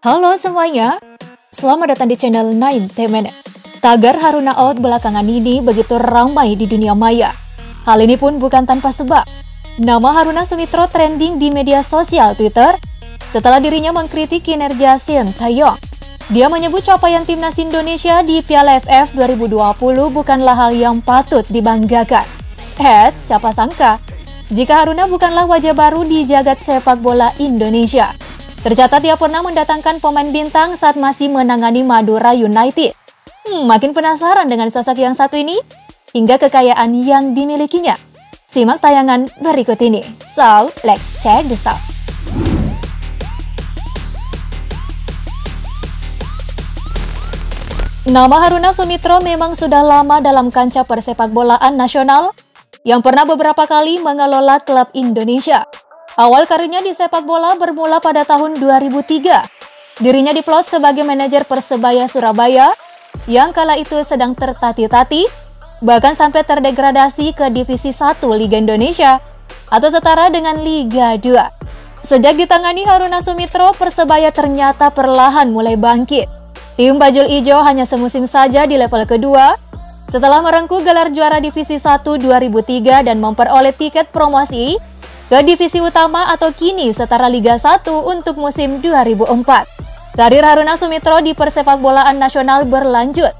Halo semuanya, selamat datang di channel 9 Minute. Tagar Haruna Out belakangan ini begitu ramai di dunia maya. Hal ini pun bukan tanpa sebab. Nama Haruna Sumitra trending di media sosial Twitter setelah dirinya mengkritik kinerja Sintayong. Dia menyebut capaian timnas Indonesia di Piala AFF 2020 bukanlah hal yang patut dibanggakan. Siapa sangka jika Haruna bukanlah wajah baru di jagat sepak bola Indonesia. Tercatat dia pernah mendatangkan pemain bintang saat masih menangani Madura United. Makin penasaran dengan sosok yang satu ini hingga kekayaan yang dimilikinya. Simak tayangan berikut ini. So, let's check this out. Nama Haruna Sumitra memang sudah lama dalam kancah persepakbolaan nasional yang pernah beberapa kali mengelola klub Indonesia. Awal karirnya di sepak bola bermula pada tahun 2003. Dirinya diplot sebagai manajer Persebaya Surabaya yang kala itu sedang tertatih-tatih, bahkan sampai terdegradasi ke Divisi 1 Liga Indonesia atau setara dengan Liga 2. Sejak ditangani Haruna Sumitra, Persebaya ternyata perlahan mulai bangkit. Tim Bajul Ijo hanya semusim saja di level kedua setelah merengkuh gelar juara Divisi 1 2003 dan memperoleh tiket promosi ke divisi utama atau kini setara Liga 1 untuk musim 2004. Karir Haruna Sumitra di persepakbolaan nasional berlanjut.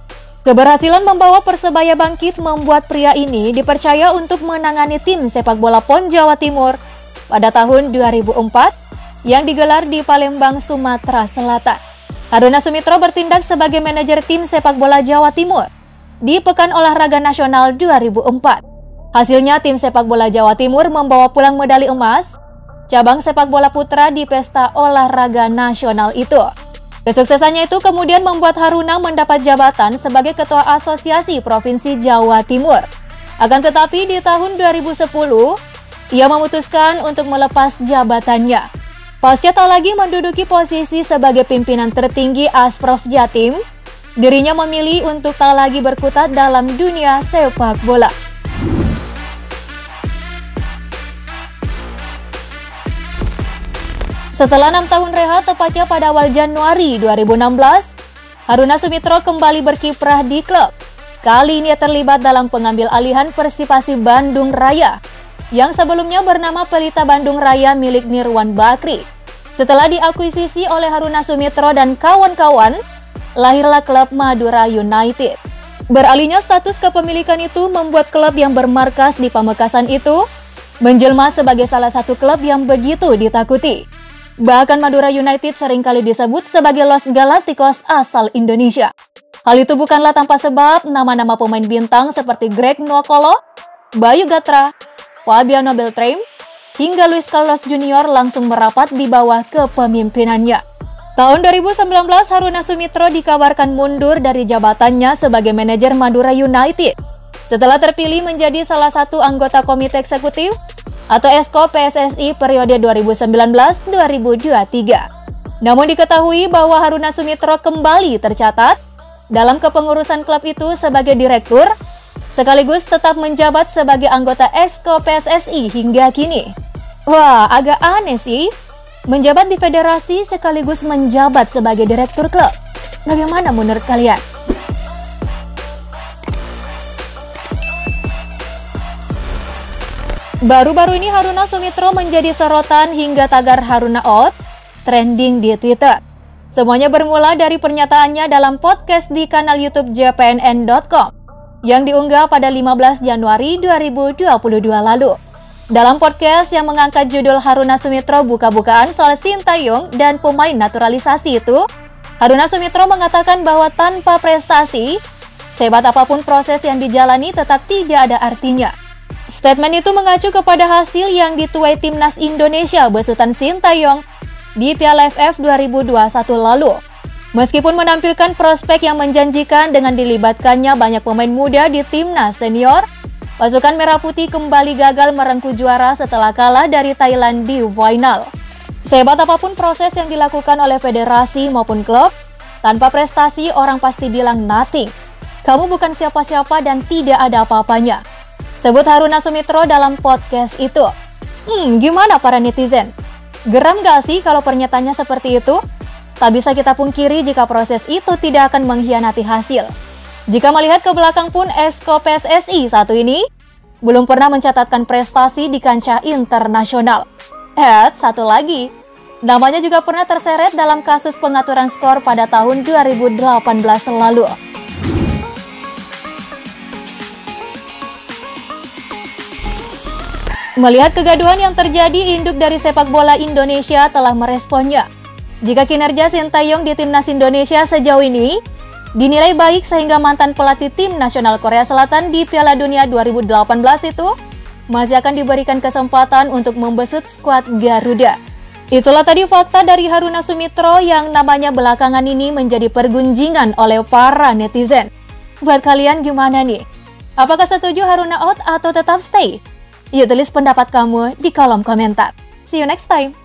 Keberhasilan membawa Persebaya bangkit membuat pria ini dipercaya untuk menangani tim sepak bola PON Jawa Timur pada tahun 2004 yang digelar di Palembang, Sumatera Selatan. Haruna Sumitra bertindak sebagai manajer tim sepak bola Jawa Timur di Pekan Olahraga Nasional 2004. Hasilnya tim sepak bola Jawa Timur membawa pulang medali emas cabang sepak bola putra di Pesta Olahraga Nasional itu. Kesuksesannya itu kemudian membuat Haruna mendapat jabatan sebagai Ketua Asosiasi Provinsi Jawa Timur. Akan tetapi di tahun 2010, ia memutuskan untuk melepas jabatannya. Pasca tak lagi menduduki posisi sebagai pimpinan tertinggi Asprof Jatim, dirinya memilih untuk tak lagi berkutat dalam dunia sepak bola. Setelah 6 tahun rehat, tepatnya pada awal Januari 2016, Haruna Sumitra kembali berkiprah di klub. Kali ini ia terlibat dalam pengambil alihan Persipasi Bandung Raya, yang sebelumnya bernama Pelita Bandung Raya milik Nirwan Bakri. Setelah diakuisisi oleh Haruna Sumitra dan kawan-kawan, lahirlah klub Madura United. Beralihnya status kepemilikan itu membuat klub yang bermarkas di Pamekasan itu menjelma sebagai salah satu klub yang begitu ditakuti. Bahkan Madura United seringkali disebut sebagai Los Galacticos asal Indonesia. Hal itu bukanlah tanpa sebab nama-nama pemain bintang seperti Greg Nwokolo, Bayu Gatra, Fabiano Beltrame, hingga Luis Carlos Junior langsung merapat di bawah kepemimpinannya. Tahun 2019, Haruna Sumitra dikabarkan mundur dari jabatannya sebagai manajer Madura United setelah terpilih menjadi salah satu anggota komite eksekutif atau Esko PSSI periode 2019-2023. Namun diketahui bahwa Haruna Sumitra kembali tercatat dalam kepengurusan klub itu sebagai direktur, sekaligus tetap menjabat sebagai anggota Esko PSSI hingga kini. Wah, agak aneh sih, menjabat di federasi sekaligus menjabat sebagai direktur klub. Bagaimana menurut kalian? Baru-baru ini Haruna Sumitra menjadi sorotan hingga tagar Haruna Out trending di Twitter. Semuanya bermula dari pernyataannya dalam podcast di kanal YouTube jpnn.com yang diunggah pada 15 Januari 2022 lalu. Dalam podcast yang mengangkat judul Haruna Sumitra buka-bukaan soal Sintayong dan pemain naturalisasi itu, Haruna Sumitra mengatakan bahwa tanpa prestasi, sehebat apapun proses yang dijalani tetap tidak ada artinya. Statement itu mengacu kepada hasil yang dituai timnas Indonesia besutan Sintayong di Piala AFF 2021 lalu. Meskipun menampilkan prospek yang menjanjikan dengan dilibatkannya banyak pemain muda di timnas senior, pasukan Merah Putih kembali gagal merengkuh juara setelah kalah dari Thailand di final. Sehebat apapun proses yang dilakukan oleh federasi maupun klub, tanpa prestasi orang pasti bilang nothing. Kamu bukan siapa-siapa dan tidak ada apa-apanya, sebut Haruna Sumitra dalam podcast itu. Gimana para netizen? Geram gak sih kalau pernyataannya seperti itu? Tak bisa kita pungkiri jika proses itu tidak akan mengkhianati hasil. Jika melihat ke belakang pun, Exco PSSI satu ini belum pernah mencatatkan prestasi di kancah internasional. Satu lagi, namanya juga pernah terseret dalam kasus pengaturan skor pada tahun 2018 lalu. Melihat kegaduhan yang terjadi, induk dari sepak bola Indonesia telah meresponnya. Jika kinerja Sintayong di Timnas Indonesia sejauh ini dinilai baik sehingga mantan pelatih tim nasional Korea Selatan di Piala Dunia 2018 itu masih akan diberikan kesempatan untuk membesut skuad Garuda. Itulah tadi fakta dari Haruna Sumitro yang namanya belakangan ini menjadi pergunjingan oleh para netizen. Buat kalian gimana nih? Apakah setuju Haruna out atau tetap stay? Yuk tulis pendapat kamu di kolom komentar. See you next time!